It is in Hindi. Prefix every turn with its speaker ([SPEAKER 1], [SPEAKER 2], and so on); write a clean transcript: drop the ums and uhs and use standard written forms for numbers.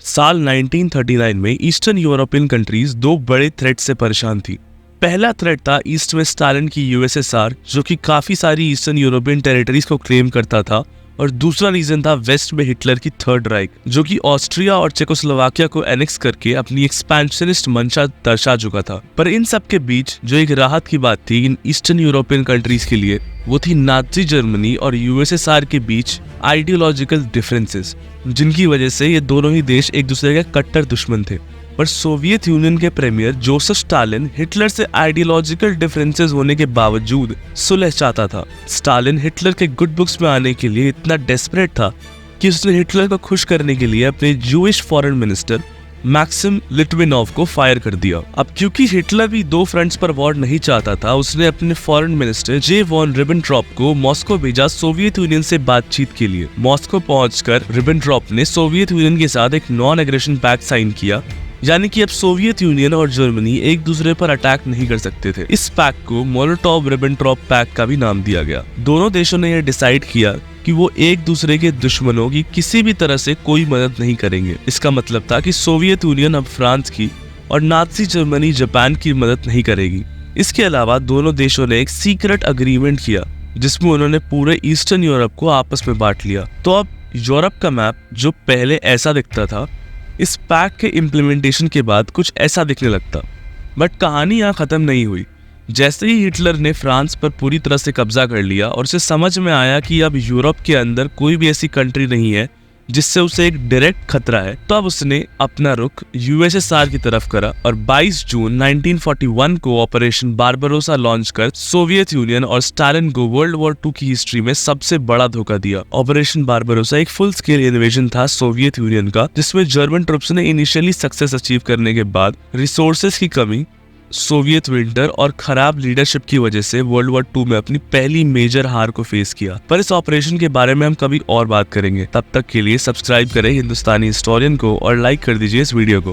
[SPEAKER 1] साल 1939 में ईस्टर्न यूरोपियन कंट्रीज दो बड़े थ्रेट से परेशान थी। पहला थ्रेट था ईस्ट में स्टालिन की यूएसएसआर, जो कि काफी सारी ईस्टर्न यूरोपियन टेरिटरीज को क्लेम करता था, और दूसरा रीजन था वेस्ट में हिटलर की थर्ड राइक, जो कि ऑस्ट्रिया और चेकोस्लोवाकिया को एनेक्स करके अपनी एक्सपेंशनिस्ट मंशा दर्शा चुका था। पर इन सब के बीच जो एक राहत की बात थी इन ईस्टर्न यूरोपियन कंट्रीज के लिए, वो थी नाजी जर्मनी और यूएसएसआर के बीच आइडियोलॉजिकल डिफरेंसेस, जिनकी वजह से ये दोनों ही देश एक दूसरे के कट्टर दुश्मन थे। पर सोवियत यूनियन के प्रीमियर जोसेफ स्टालिन हिटलर से आइडियोलॉजिकल डिफरेंसेस होने के बावजूद सुलह चाहता था। स्टालिन हिटलर के गुड बुक्स में आने के लिए इतना डेस्परेट था कि उसने हिटलर को खुश करने के लिए अपने जूइश फॉरेन मिनिस्टर मैक्सिम लिटविनोव को फायर कर दिया। अब क्योंकि हिटलर भी दो फ्रंट्स पर वॉर नहीं चाहता था, उसने अपने फॉरेन मिनिस्टर जे वॉन रिबेनट्रॉप को मॉस्को भेजा सोवियत यूनियन से बातचीत के लिए। मॉस्को पहुंचकर रिबेनट्रॉप ने सोवियत यूनियन के साथ एक नॉन एग्रेशन पैक्ट साइन किया, यानी कि अब सोवियत यूनियन और जर्मनी एक दूसरे पर अटैक नहीं कर सकते थे। इस पैक्ट को मोलोटोव रिबेनट्रॉप पैक्ट का भी नाम दिया गया। दोनों देशों ने यह डिसाइड किया कि वो एक दूसरे के दुश्मनों की किसी भी तरह से कोई मदद नहीं करेंगे। इसका मतलब था कि सोवियत यूनियन अब फ्रांस की और नाजी जर्मनी जापान की मदद नहीं करेगी। इसके अलावा दोनों देशों ने एक सीक्रेट अग्रीमेंट किया जिसमें उन्होंने पूरे ईस्टर्न यूरोप को आपस में बांट लिया। तो अब यूरोप का मैप जो पहले ऐसा दिखता था, इस पैक्ट के इम्प्लीमेंटेशन के बाद कुछ ऐसा दिखने लगता। बट कहानी यहाँ खत्म नहीं हुई। जैसे ही हिटलर ने फ्रांस पर पूरी तरह से कब्जा कर लिया और उसे समझ में आया कि अब यूरोप के अंदर कोई भी ऐसी कंट्री नहीं है जिससे उसे एक डायरेक्ट खतरा है, तो अब उसने अपना रुख यूएसएसआर की तरफ करा और 22 जून 1941 को ऑपरेशन बारबरोसा लॉन्च कर सोवियत यूनियन और स्टालिन को वर्ल्ड वॉर 2 की हिस्ट्री में सबसे बड़ा धोखा दिया। ऑपरेशन बारबरोसा एक फुल स्केल इन्वेजन था सोवियत यूनियन का, जिसमें जर्मन ट्रुप्स ने इनिशियली सक्सेस अचीव करने के बाद रिसोर्सेज की कमी, सोवियत विंटर और खराब लीडरशिप की वजह से वर्ल्ड वॉर 2 में अपनी पहली मेजर हार को फेस किया। पर इस ऑपरेशन के बारे में हम कभी और बात करेंगे। तब तक के लिए सब्सक्राइब करें हिंदुस्तानी हिस्टोरियन को और लाइक कर दीजिए इस वीडियो को।